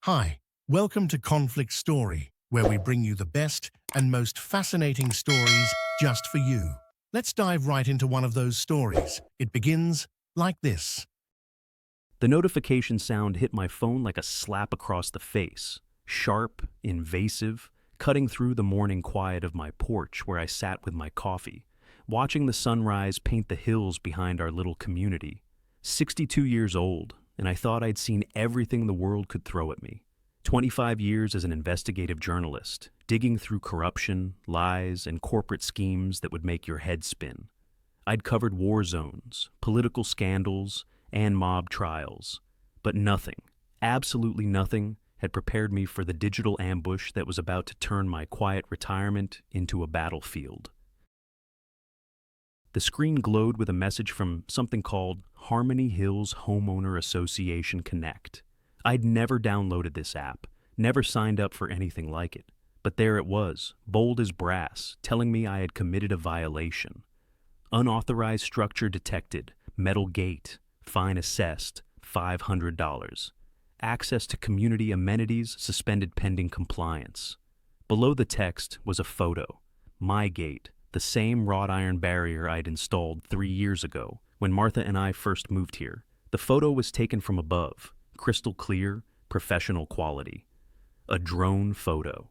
Hi, welcome to ConflictStory, where we bring you the best and most fascinating stories just for you. Let's dive right into one of those stories. It begins like this. The notification sound hit my phone like a slap across the face, sharp, invasive, cutting through the morning quiet of my porch where I sat with my coffee, watching the sunrise paint the hills behind our little community. 62 years old, and I thought I'd seen everything the world could throw at me. 25 years as an investigative journalist, digging through corruption, lies, and corporate schemes that would make your head spin. I'd covered war zones, political scandals, and mob trials. But nothing, absolutely nothing, had prepared me for the digital ambush that was about to turn my quiet retirement into a battlefield. The screen glowed with a message from something called Harmony Hills Homeowner Association Connect. I'd never downloaded this app, never signed up for anything like it. But there it was, bold as brass, telling me I had committed a violation. Unauthorized structure detected, metal gate, fine assessed, $500. Access to community amenities suspended pending compliance. Below the text was a photo. My gate, the same wrought iron barrier I'd installed 3 years ago when Martha and I first moved here. The photo was taken from above, crystal clear, professional quality. A drone photo.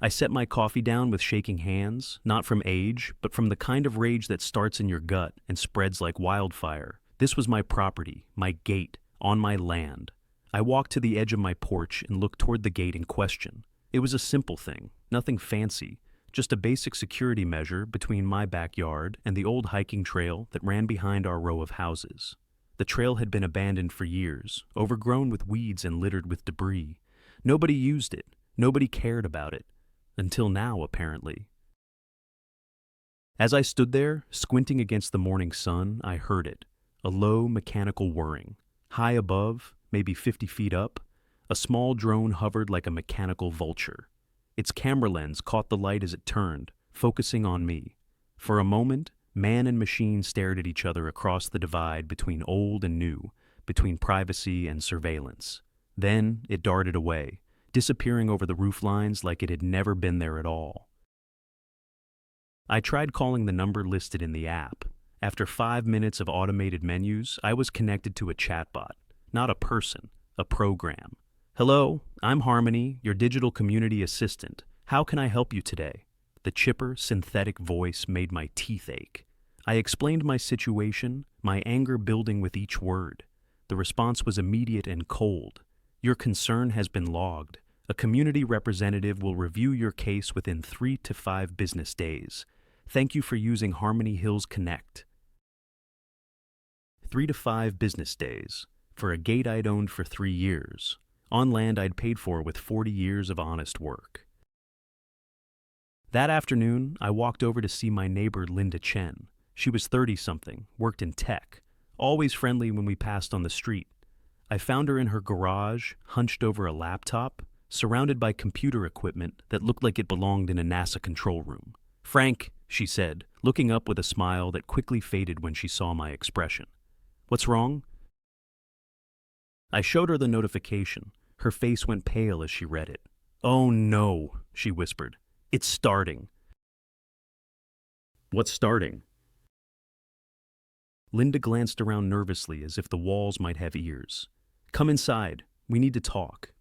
I set my coffee down with shaking hands, not from age, but from the kind of rage that starts in your gut and spreads like wildfire. This was my property, my gate, on my land. I walked to the edge of my porch and looked toward the gate in question. It was a simple thing, nothing fancy, just a basic security measure between my backyard and the old hiking trail that ran behind our row of houses. The trail had been abandoned for years, overgrown with weeds and littered with debris. Nobody used it, nobody cared about it. Until now, apparently. As I stood there, squinting against the morning sun, I heard it, a low mechanical whirring. High above, maybe 50 feet up, a small drone hovered like a mechanical vulture. Its camera lens caught the light as it turned, focusing on me. For a moment, man and machine stared at each other across the divide between old and new, between privacy and surveillance. Then it darted away, disappearing over the roof lines like it had never been there at all. I tried calling the number listed in the app. After 5 minutes of automated menus, I was connected to a chatbot, not a person, a program. "Hello, I'm Harmony, your digital community assistant. How can I help you today?" The chipper, synthetic voice made my teeth ache. I explained my situation, my anger building with each word. The response was immediate and cold. "Your concern has been logged. A community representative will review your case within 3 to 5 business days. Thank you for using Harmony Hills Connect." 3 to 5 business days, for a gate I'd owned for 3 years, on land I'd paid for with 40 years of honest work. That afternoon, I walked over to see my neighbor Linda Chen. She was 30-something, worked in tech, always friendly when we passed on the street. I found her in her garage, hunched over a laptop, surrounded by computer equipment that looked like it belonged in a NASA control room. "Frank," she said, looking up with a smile that quickly faded when she saw my expression. "What's wrong?" I showed her the notification. Her face went pale as she read it. "Oh no," she whispered. "It's starting." "What's starting?" Linda glanced around nervously as if the walls might have ears. "Come inside. We need to talk."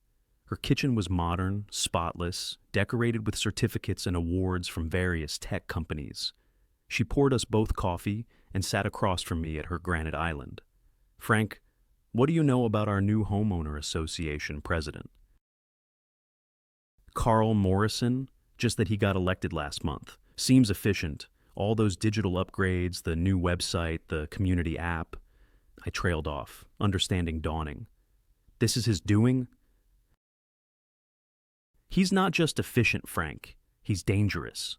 Her kitchen was modern, spotless, decorated with certificates and awards from various tech companies. She poured us both coffee and sat across from me at her granite island. "Frank, what do you know about our new Homeowner Association president?" "Carl Morrison, just that he got elected last month. Seems efficient. All those digital upgrades, the new website, the community app." I trailed off, understanding dawning. "This is his doing?" "He's not just efficient, Frank. He's dangerous."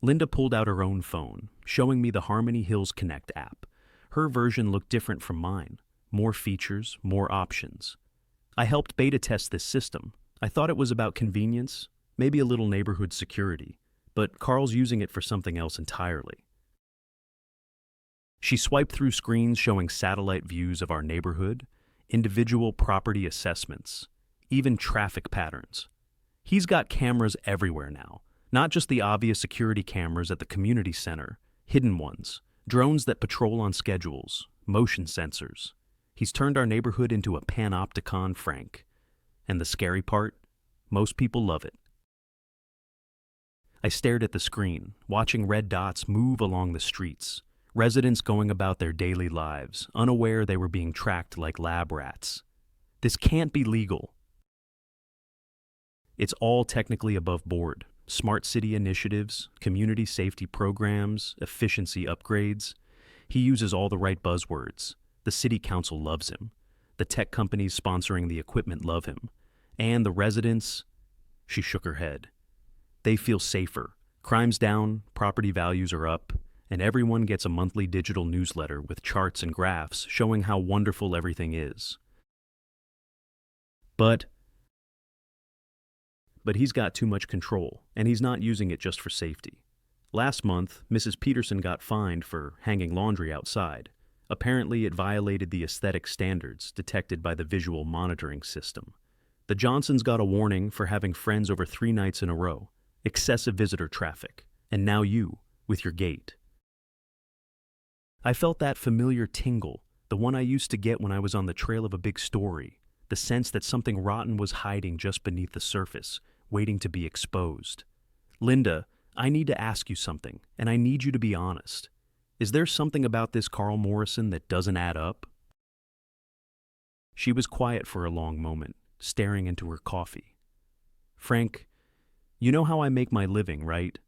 Linda pulled out her own phone, showing me the Harmony Hills Connect app. Her version looked different from mine. More features, more options. I helped beta test this system. I thought it was about convenience, maybe a little neighborhood security, but Carl's using it for something else entirely. She swiped through screens showing satellite views of our neighborhood, individual property assessments, even traffic patterns. He's got cameras everywhere now, not just the obvious security cameras at the community center, hidden ones, drones that patrol on schedules, motion sensors. He's turned our neighborhood into a panopticon, Frank. And the scary part? Most people love it. I stared at the screen, watching red dots move along the streets, residents going about their daily lives, unaware they were being tracked like lab rats. This can't be legal. It's all technically above board. Smart city initiatives, community safety programs, efficiency upgrades. He uses all the right buzzwords. The city council loves him. The tech companies sponsoring the equipment love him. And the residents, she shook her head. They feel safer. Crime's down, property values are up, and everyone gets a monthly digital newsletter with charts and graphs showing how wonderful everything is. But he's got too much control, and he's not using it just for safety. Last month, Mrs. Peterson got fined for hanging laundry outside. Apparently, it violated the aesthetic standards detected by the visual monitoring system. The Johnsons got a warning for having friends over 3 nights in a row, excessive visitor traffic, and now you, with your gate. I felt that familiar tingle, the one I used to get when I was on the trail of a big story, the sense that something rotten was hiding just beneath the surface, waiting to be exposed. Linda, I need to ask you something, and I need you to be honest. Is there something about this Carl Morrison that doesn't add up? She was quiet for a long moment, staring into her coffee. Frank, you know how I make my living, right?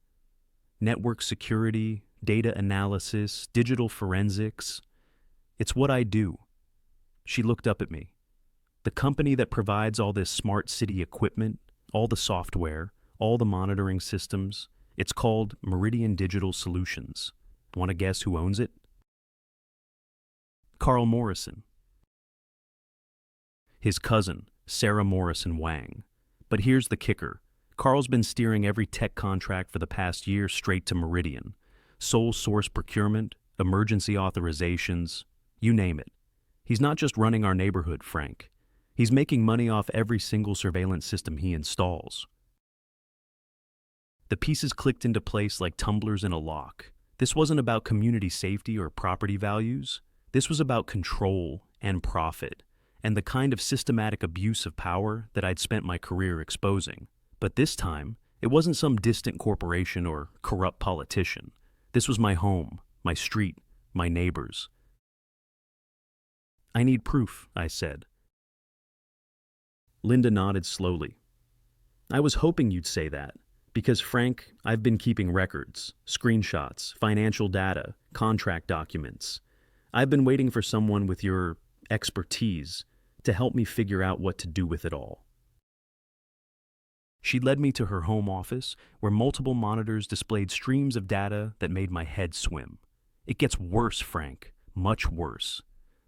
Network security, data analysis, digital forensics. It's what I do. She looked up at me. The company that provides all this smart city equipment, all the software, all the monitoring systems, it's called Meridian Digital Solutions. Want to guess who owns it? Carl Morrison. His cousin, Sarah Morrison Wang. But here's the kicker. Carl's been steering every tech contract for the past year straight to Meridian. Sole source procurement, emergency authorizations, you name it. He's not just running our neighborhood, Frank. He's making money off every single surveillance system he installs. The pieces clicked into place like tumblers in a lock. This wasn't about community safety or property values. This was about control and profit, and the kind of systematic abuse of power that I'd spent my career exposing. But this time, it wasn't some distant corporation or corrupt politician. This was my home, my street, my neighbors. I need proof, I said. Linda nodded slowly. I was hoping you'd say that, because Frank, I've been keeping records, screenshots, financial data, contract documents. I've been waiting for someone with your expertise to help me figure out what to do with it all. She led me to her home office, where multiple monitors displayed streams of data that made my head swim. It gets worse, Frank, much worse.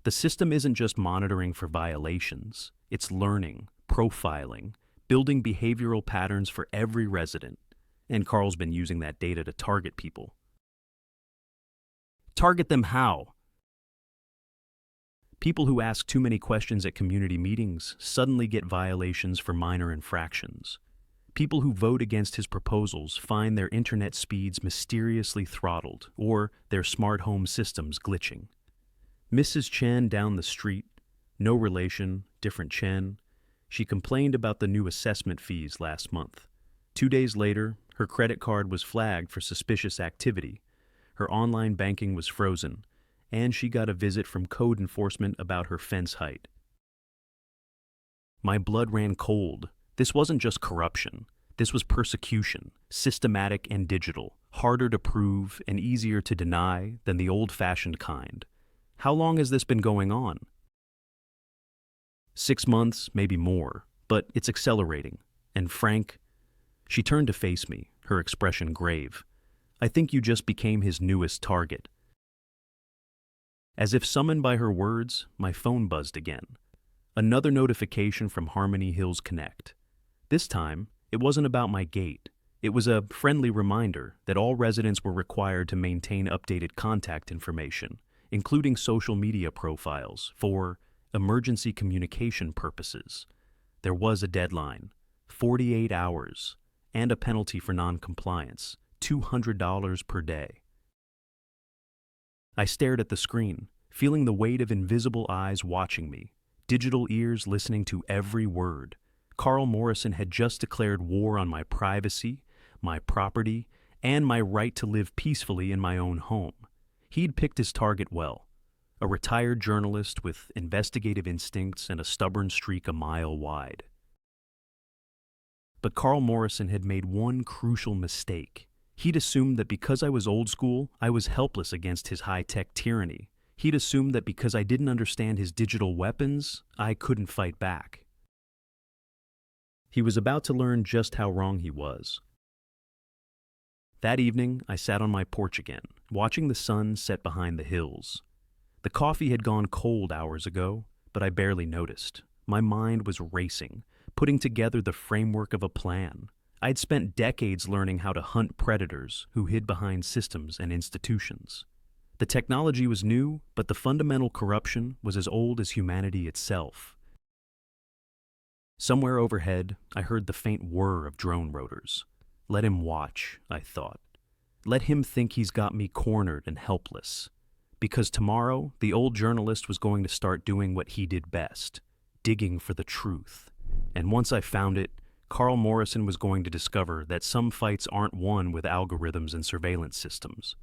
The system isn't just monitoring for violations. It's learning, profiling, building behavioral patterns for every resident. And Carl's been using that data to target people. Target them how? People who ask too many questions at community meetings suddenly get violations for minor infractions. People who vote against his proposals find their internet speeds mysteriously throttled or their smart home systems glitching. Mrs. Chen down the street, no relation, different Chen, she complained about the new assessment fees last month. 2 days later, her credit card was flagged for suspicious activity. Her online banking was frozen, and she got a visit from code enforcement about her fence height. My blood ran cold. This wasn't just corruption. This was persecution, systematic and digital, harder to prove and easier to deny than the old-fashioned kind. How long has this been going on? 6 months, maybe more, but it's accelerating. And Frank, she turned to face me, her expression grave. I think you just became his newest target. As if summoned by her words, my phone buzzed again. Another notification from Harmony Hills Connect. This time, it wasn't about my gate. It was a friendly reminder that all residents were required to maintain updated contact information, including social media profiles, for emergency communication purposes. There was a deadline, 48 hours, and a penalty for non-compliance, $200 per day. I stared at the screen, feeling the weight of invisible eyes watching me, digital ears listening to every word. Carl Morrison had just declared war on my privacy, my property, and my right to live peacefully in my own home. He'd picked his target well, a retired journalist with investigative instincts and a stubborn streak a mile wide. But Carl Morrison had made one crucial mistake. He'd assumed that because I was old school, I was helpless against his high-tech tyranny. He'd assumed that because I didn't understand his digital weapons, I couldn't fight back. He was about to learn just how wrong he was. That evening, I sat on my porch again, watching the sun set behind the hills. The coffee had gone cold hours ago, but I barely noticed. My mind was racing, putting together the framework of a plan. I'd spent decades learning how to hunt predators who hid behind systems and institutions. The technology was new, but the fundamental corruption was as old as humanity itself. Somewhere overhead, I heard the faint whir of drone rotors. Let him watch, I thought. Let him think he's got me cornered and helpless. Because tomorrow, the old journalist was going to start doing what he did best, digging for the truth. And once I found it, Carl Morrison was going to discover that some fights aren't won with algorithms and surveillance systems.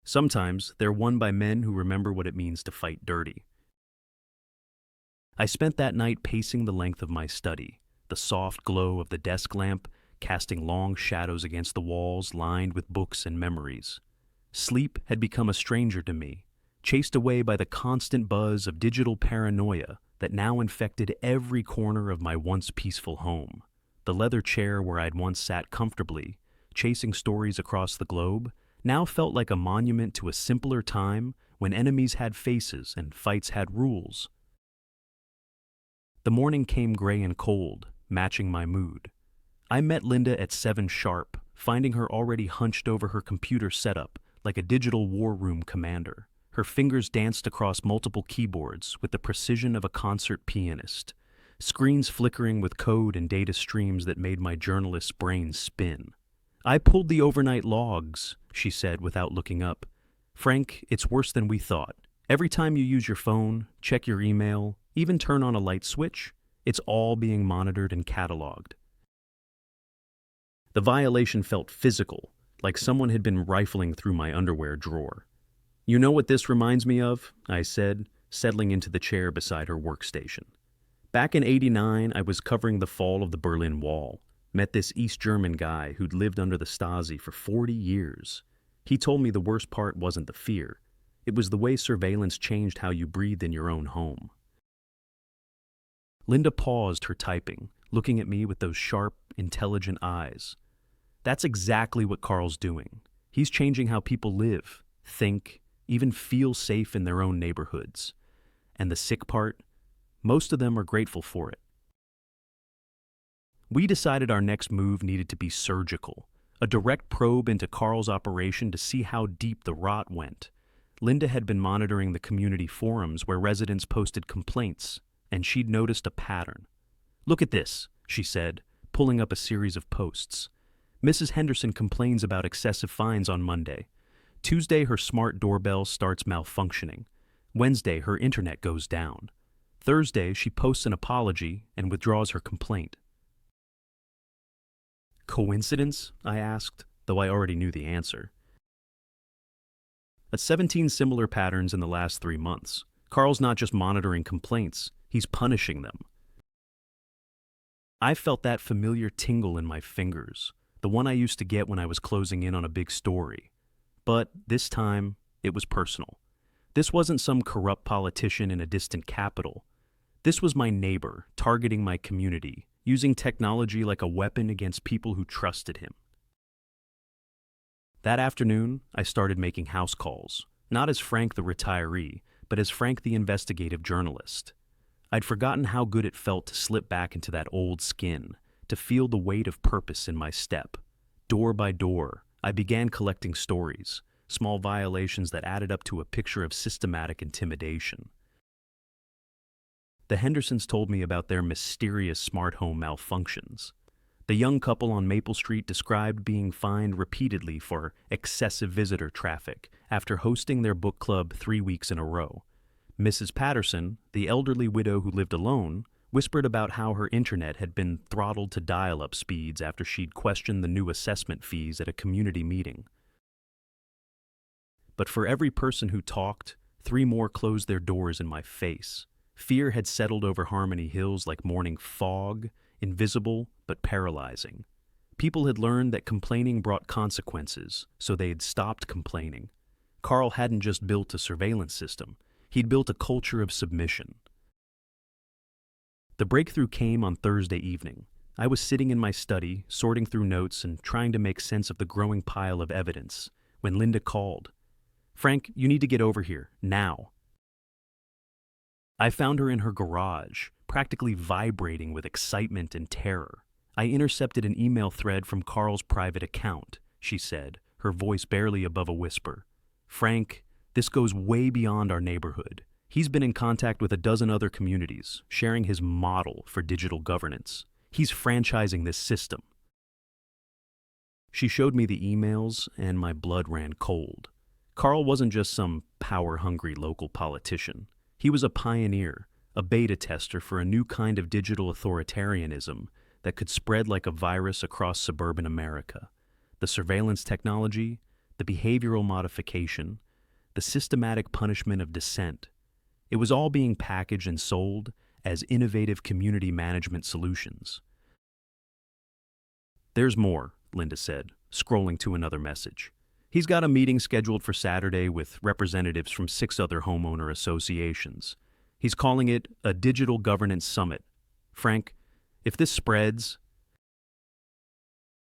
Sometimes they're won by men who remember what it means to fight dirty. I spent that night pacing the length of my study, the soft glow of the desk lamp casting long shadows against the walls lined with books and memories. Sleep had become a stranger to me, chased away by the constant buzz of digital paranoia that now infected every corner of my once peaceful home. The leather chair where I'd once sat comfortably, chasing stories across the globe, now felt like a monument to a simpler time when enemies had faces and fights had rules. The morning came gray and cold, matching my mood. I met Linda at 7 sharp, finding her already hunched over her computer setup like a digital war room commander. Her fingers danced across multiple keyboards with the precision of a concert pianist, screens flickering with code and data streams that made my journalist's brain spin. "I pulled the overnight logs," she said without looking up. "Frank, it's worse than we thought. Every time you use your phone, check your email, even turn on a light switch, it's all being monitored and cataloged." The violation felt physical, like someone had been rifling through my underwear drawer. "You know what this reminds me of?" I said, settling into the chair beside her workstation. "Back in '89, I was covering the fall of the Berlin Wall. Met this East German guy who'd lived under the Stasi for 40 years. He told me the worst part wasn't the fear. It was the way surveillance changed how you breathed in your own home." Linda paused her typing, looking at me with those sharp, intelligent eyes. "That's exactly what Carl's doing. He's changing how people live, think, even feel safe in their own neighborhoods. And the sick part? Most of them are grateful for it." We decided our next move needed to be surgical, a direct probe into Carl's operation to see how deep the rot went. Linda had been monitoring the community forums where residents posted complaints, and she'd noticed a pattern. "Look at this," she said, pulling up a series of posts. "Mrs. Henderson complains about excessive fines on Monday. Tuesday, her smart doorbell starts malfunctioning. Wednesday, her internet goes down. Thursday, she posts an apology and withdraws her complaint." Coincidence? I asked, though I already knew the answer. At 17 similar patterns in the last 3 months. Carl's not just monitoring complaints, he's punishing them. I felt that familiar tingle in my fingers, the one I used to get when I was closing in on a big story. But this time, it was personal. This wasn't some corrupt politician in a distant capital. This was my neighbor, targeting my community, using technology like a weapon against people who trusted him. That afternoon, I started making house calls, not as Frank the retiree, but as Frank the investigative journalist. I'd forgotten how good it felt to slip back into that old skin, to feel the weight of purpose in my step. Door by door, I began collecting stories, small violations that added up to a picture of systematic intimidation. The Hendersons told me about their mysterious smart home malfunctions. The young couple on Maple Street described being fined repeatedly for excessive visitor traffic after hosting their book club 3 weeks in a row. Mrs. Patterson, the elderly widow who lived alone, whispered about how her internet had been throttled to dial-up speeds after she'd questioned the new assessment fees at a community meeting. But for every person who talked, 3 more closed their doors in my face. Fear had settled over Harmony Hills like morning fog, invisible but paralyzing. People had learned that complaining brought consequences, so they had stopped complaining. Carl hadn't just built a surveillance system, he'd built a culture of submission. The breakthrough came on Thursday evening. I was sitting in my study, sorting through notes and trying to make sense of the growing pile of evidence, when Linda called. "Frank, you need to get over here, now." I found her in her garage, practically vibrating with excitement and terror. I intercepted an email thread from Carl's private account, she said, her voice barely above a whisper. "Frank, this goes way beyond our neighborhood. He's been in contact with a dozen other communities, sharing his model for digital governance. He's franchising this system." She showed me the emails, and my blood ran cold. Carl wasn't just some power-hungry local politician. He was a pioneer, a beta tester for a new kind of digital authoritarianism that could spread like a virus across suburban America. The surveillance technology, the behavioral modification, the systematic punishment of dissent. It was all being packaged and sold as innovative community management solutions. "There's more," Linda said, scrolling to another message. "He's got a meeting scheduled for Saturday with representatives from 6 other homeowner associations. He's calling it a Digital Governance Summit. Frank, if this spreads..."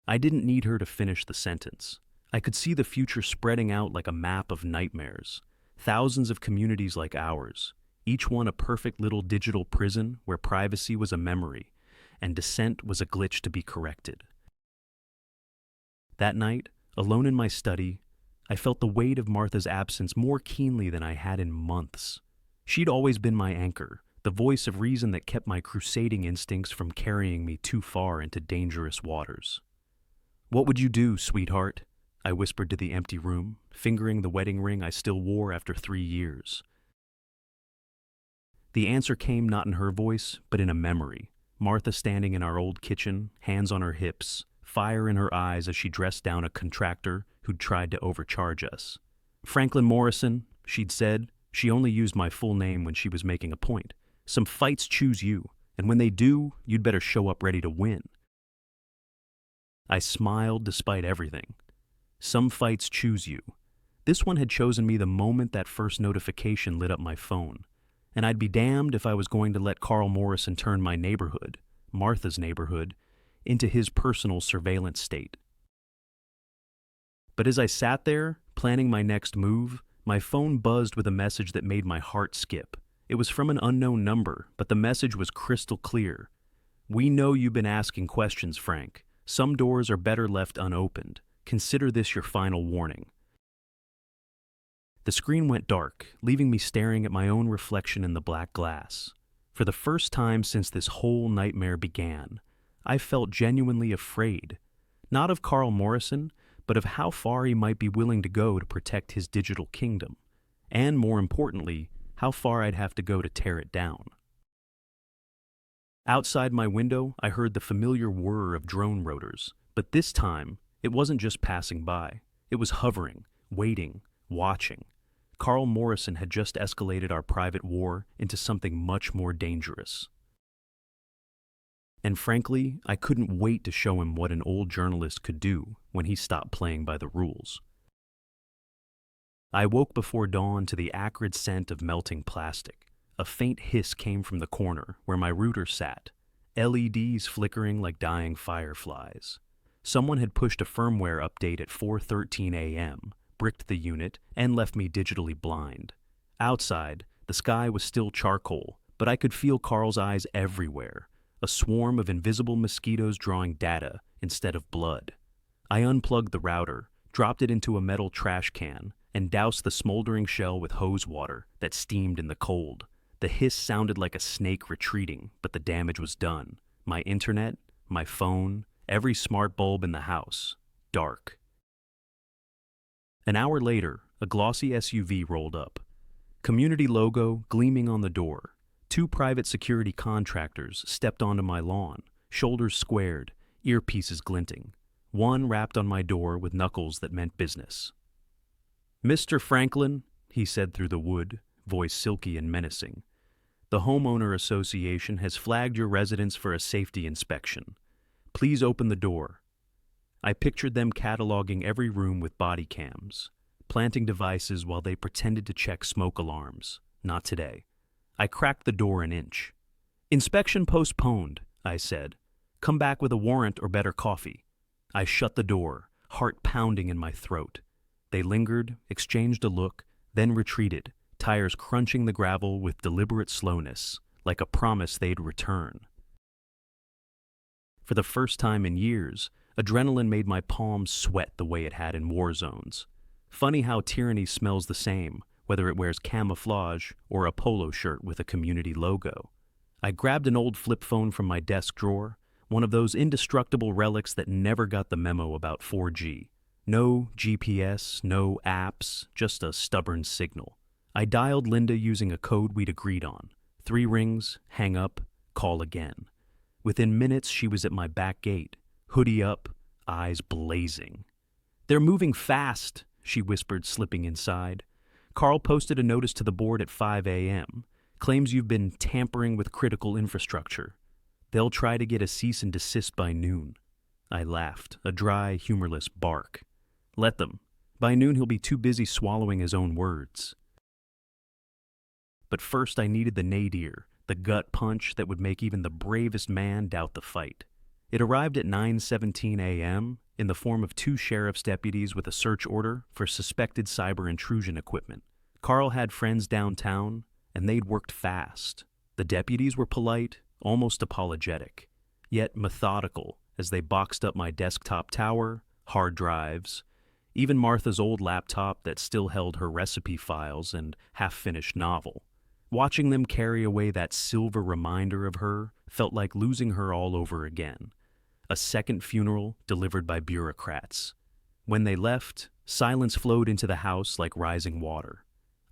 I didn't need her to finish the sentence. I could see the future spreading out like a map of nightmares. Thousands of communities like ours, each one a perfect little digital prison where privacy was a memory and dissent was a glitch to be corrected. That night, alone in my study, I felt the weight of Martha's absence more keenly than I had in months. She'd always been my anchor, the voice of reason that kept my crusading instincts from carrying me too far into dangerous waters. "What would you do, sweetheart?" I whispered to the empty room, fingering the wedding ring I still wore after 3 years. The answer came not in her voice, but in a memory. Martha standing in our old kitchen, hands on her hips, fire in her eyes as she dressed down a contractor who'd tried to overcharge us. "Franklin Morrison," she'd said. She only used my full name when she was making a point. "Some fights choose you, and when they do, you'd better show up ready to win." I smiled despite everything. Some fights choose you. This one had chosen me the moment that first notification lit up my phone, and I'd be damned if I was going to let Carl Morrison turn my neighborhood, Martha's neighborhood, into his personal surveillance state. But as I sat there, planning my next move, my phone buzzed with a message that made my heart skip. It was from an unknown number, but the message was crystal clear. "We know you've been asking questions, Frank. Some doors are better left unopened. Consider this your final warning." The screen went dark, leaving me staring at my own reflection in the black glass. For the first time since this whole nightmare began, I felt genuinely afraid, not of Carl Morrison, but of how far he might be willing to go to protect his digital kingdom, and more importantly, how far I'd have to go to tear it down. Outside my window, I heard the familiar whir of drone rotors, but this time, it wasn't just passing by. It was hovering, waiting, watching. Carl Morrison had just escalated our private war into something much more dangerous. And frankly, I couldn't wait to show him what an old journalist could do when he stopped playing by the rules. I woke before dawn to the acrid scent of melting plastic. A faint hiss came from the corner where my router sat, LEDs flickering like dying fireflies. Someone had pushed a firmware update at 4:13 a.m., bricked the unit, and left me digitally blind. Outside, the sky was still charcoal, but I could feel Carl's eyes everywhere, a swarm of invisible mosquitoes drawing data instead of blood. I unplugged the router, dropped it into a metal trash can, and doused the smoldering shell with hose water that steamed in the cold. The hiss sounded like a snake retreating, but the damage was done. My internet, my phone, every smart bulb in the house. Dark. An hour later, a glossy SUV rolled up. Community logo gleaming on the door. 2 private security contractors stepped onto my lawn, shoulders squared, earpieces glinting. One rapped on my door with knuckles that meant business. "Mr. Franklin," he said through the wood, voice silky and menacing, "the Homeowner Association has flagged your residence for a safety inspection. Please open the door." I pictured them cataloging every room with body cams, planting devices while they pretended to check smoke alarms. Not today. I cracked the door an inch. "Inspection postponed," I said. "Come back with a warrant or better coffee." I shut the door, heart pounding in my throat. They lingered, exchanged a look, then retreated, tires crunching the gravel with deliberate slowness, like a promise they'd return. For the first time in years, adrenaline made my palms sweat the way it had in war zones. Funny how tyranny smells the same, whether it wears camouflage or a polo shirt with a community logo. I grabbed an old flip phone from my desk drawer, one of those indestructible relics that never got the memo about 4G. No GPS, no apps, just a stubborn signal. I dialed Linda using a code we'd agreed on. 3 rings, hang up, call again. Within minutes, she was at my back gate, hoodie up, eyes blazing. "They're moving fast," she whispered, slipping inside. "Carl posted a notice to the board at 5 a.m. Claims you've been tampering with critical infrastructure. They'll try to get a cease and desist by noon." I laughed, a dry, humorless bark. "Let them. By noon he'll be too busy swallowing his own words." But first I needed the nadir, the gut punch that would make even the bravest man doubt the fight. It arrived at 9:17 a.m. in the form of 2 sheriff's deputies with a search order for suspected cyber intrusion equipment. Carl had friends downtown, and they'd worked fast. The deputies were polite, almost apologetic, yet methodical as they boxed up my desktop tower, hard drives, even Martha's old laptop that still held her recipe files and half-finished novel. Watching them carry away that silver reminder of her felt like losing her all over again. A second funeral delivered by bureaucrats. When they left, silence flowed into the house like rising water.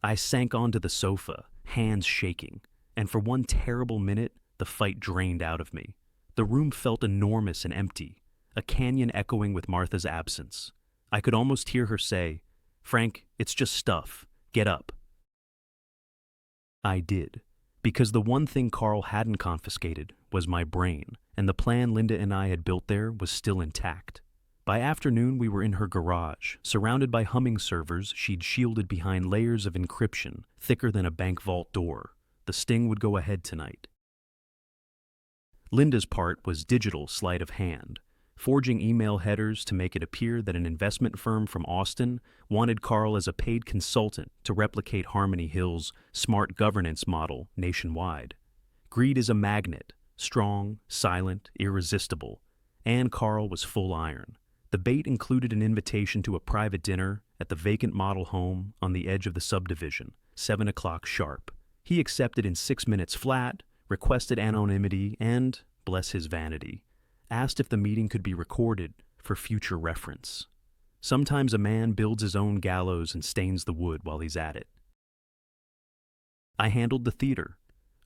I sank onto the sofa, hands shaking, and for one terrible minute, the fight drained out of me. The room felt enormous and empty, a canyon echoing with Martha's absence. I could almost hear her say, "Frank, it's just stuff. Get up." I did, because the one thing Carl hadn't confiscated was my brain, and the plan Linda and I had built there was still intact. By afternoon, we were in her garage, surrounded by humming servers she'd shielded behind layers of encryption thicker than a bank vault door. The sting would go ahead tonight. Linda's part was digital sleight of hand, forging email headers to make it appear that an investment firm from Austin wanted Carl as a paid consultant to replicate Harmony Hill's smart governance model nationwide. Greed is a magnet, strong, silent, irresistible, and Carl was full iron. The bait included an invitation to a private dinner at the vacant model home on the edge of the subdivision, 7 o'clock sharp. He accepted in 6 minutes flat, requested anonymity, and, bless his vanity, asked if the meeting could be recorded for future reference. Sometimes a man builds his own gallows and stains the wood while he's at it. I handled the theater.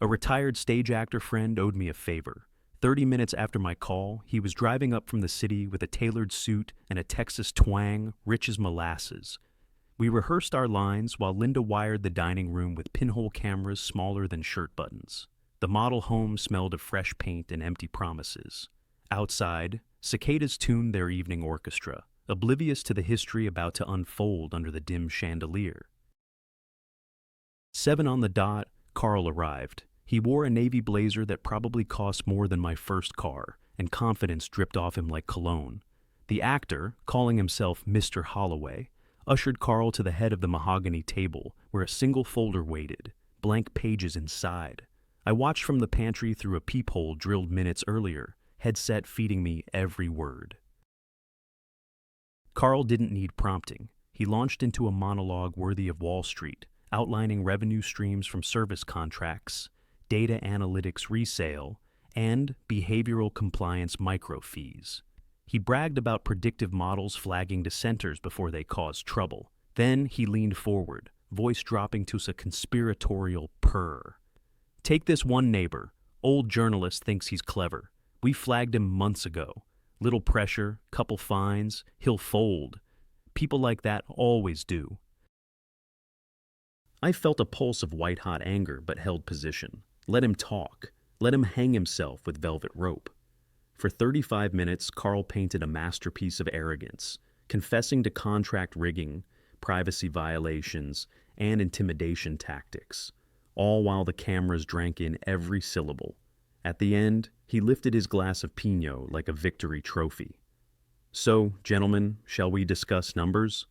A retired stage actor friend owed me a favor. 30 minutes after my call, he was driving up from the city with a tailored suit and a Texas twang rich as molasses. We rehearsed our lines while Linda wired the dining room with pinhole cameras smaller than shirt buttons. The model home smelled of fresh paint and empty promises. Outside, cicadas tuned their evening orchestra, oblivious to the history about to unfold under the dim chandelier. 7 on the dot, Carl arrived. He wore a navy blazer that probably cost more than my first car, and confidence dripped off him like cologne. The actor, calling himself Mr. Holloway, ushered Carl to the head of the mahogany table where a single folder waited, blank pages inside. I watched from the pantry through a peephole drilled minutes earlier, headset feeding me every word. Carl didn't need prompting. He launched into a monologue worthy of Wall Street, outlining revenue streams from service contracts, data analytics resale, and behavioral compliance microfees. He bragged about predictive models flagging dissenters before they caused trouble. Then he leaned forward, voice dropping to a conspiratorial purr. Take this one neighbor. Old journalist thinks he's clever. We flagged him months ago. Little pressure, couple fines, he'll fold. People like that always do. I felt a pulse of white-hot anger but held position. Let him talk. Let him hang himself with velvet rope. For 35 minutes, Carl painted a masterpiece of arrogance, confessing to contract rigging, privacy violations, and intimidation tactics, all while the cameras drank in every syllable. At the end, he lifted his glass of Pinot like a victory trophy. So, gentlemen, shall we discuss numbers?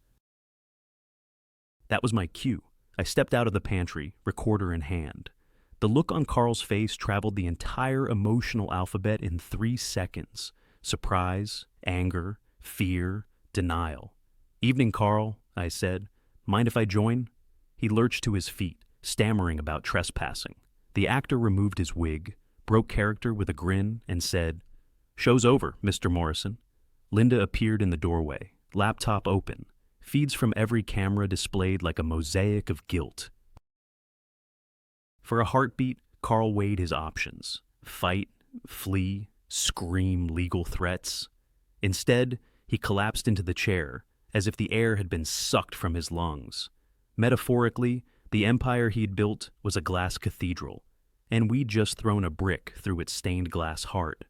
That was my cue. I stepped out of the pantry, recorder in hand. The look on Carl's face traveled the entire emotional alphabet in 3 seconds. Surprise, anger, fear, denial. Evening, Carl, I said. Mind if I join? He lurched to his feet, stammering about trespassing. The actor removed his wig, broke character with a grin, and said, Show's over, Mr. Morrison. Linda appeared in the doorway, laptop open, feeds from every camera displayed like a mosaic of guilt. For a heartbeat, Carl weighed his options. Fight, flee, scream legal threats. Instead, he collapsed into the chair, as if the air had been sucked from his lungs. Metaphorically, the empire he'd built was a glass cathedral, and we'd just thrown a brick through its stained glass heart.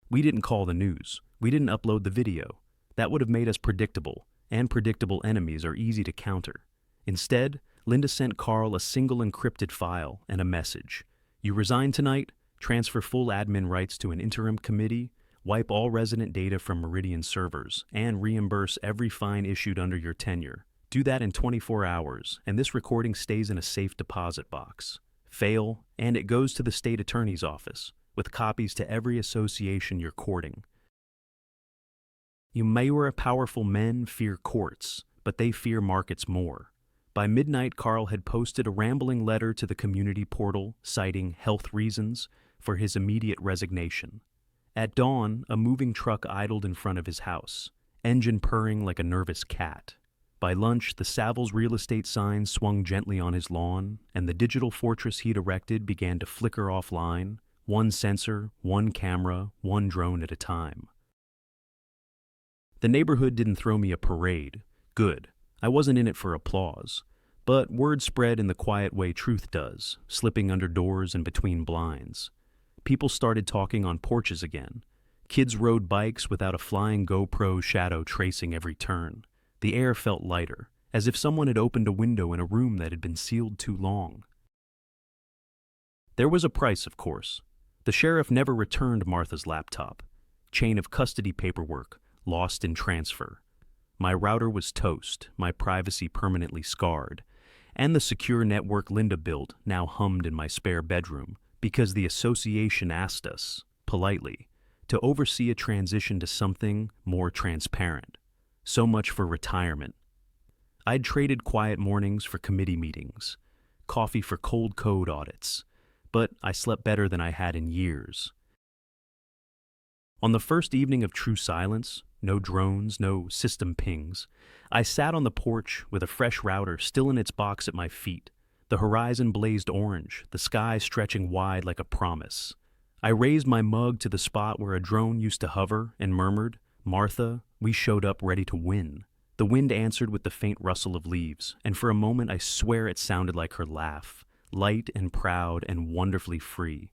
We didn't call the news. We didn't upload the video. That would have made us predictable, and predictable enemies are easy to counter. Instead, Linda sent Carl a single encrypted file and a message. You resign tonight, transfer full admin rights to an interim committee, wipe all resident data from Meridian servers, and reimburse every fine issued under your tenure. Do that in 24 hours, and this recording stays in a safe deposit box. Fail, and it goes to the state attorney's office, with copies to every association you're courting. You powerful men fear courts, but they fear markets more. By midnight, Carl had posted a rambling letter to the community portal citing health reasons for his immediate resignation. At dawn, a moving truck idled in front of his house, engine purring like a nervous cat. By lunch, the Savills real estate sign swung gently on his lawn, and the digital fortress he'd erected began to flicker offline, one sensor, one camera, one drone at a time. The neighborhood didn't throw me a parade. Good. I wasn't in it for applause. But word spread in the quiet way truth does, slipping under doors and between blinds. People started talking on porches again. Kids rode bikes without a flying GoPro shadow tracing every turn. The air felt lighter, as if someone had opened a window in a room that had been sealed too long. There was a price, of course. The sheriff never returned Martha's laptop. Chain of custody paperwork, lost in transfer. My router was toast, my privacy permanently scarred, and the secure network Linda built now hummed in my spare bedroom because the association asked us, politely, to oversee a transition to something more transparent. So much for retirement. I'd traded quiet mornings for committee meetings, coffee for cold code audits, but I slept better than I had in years. On the first evening of true silence, no drones, no system pings, I sat on the porch with a fresh router still in its box at my feet. The horizon blazed orange, the sky stretching wide like a promise. I raised my mug to the spot where a drone used to hover and murmured, Martha, we showed up ready to win. The wind answered with the faint rustle of leaves, and for a moment I swear it sounded like her laugh, light and proud and wonderfully free.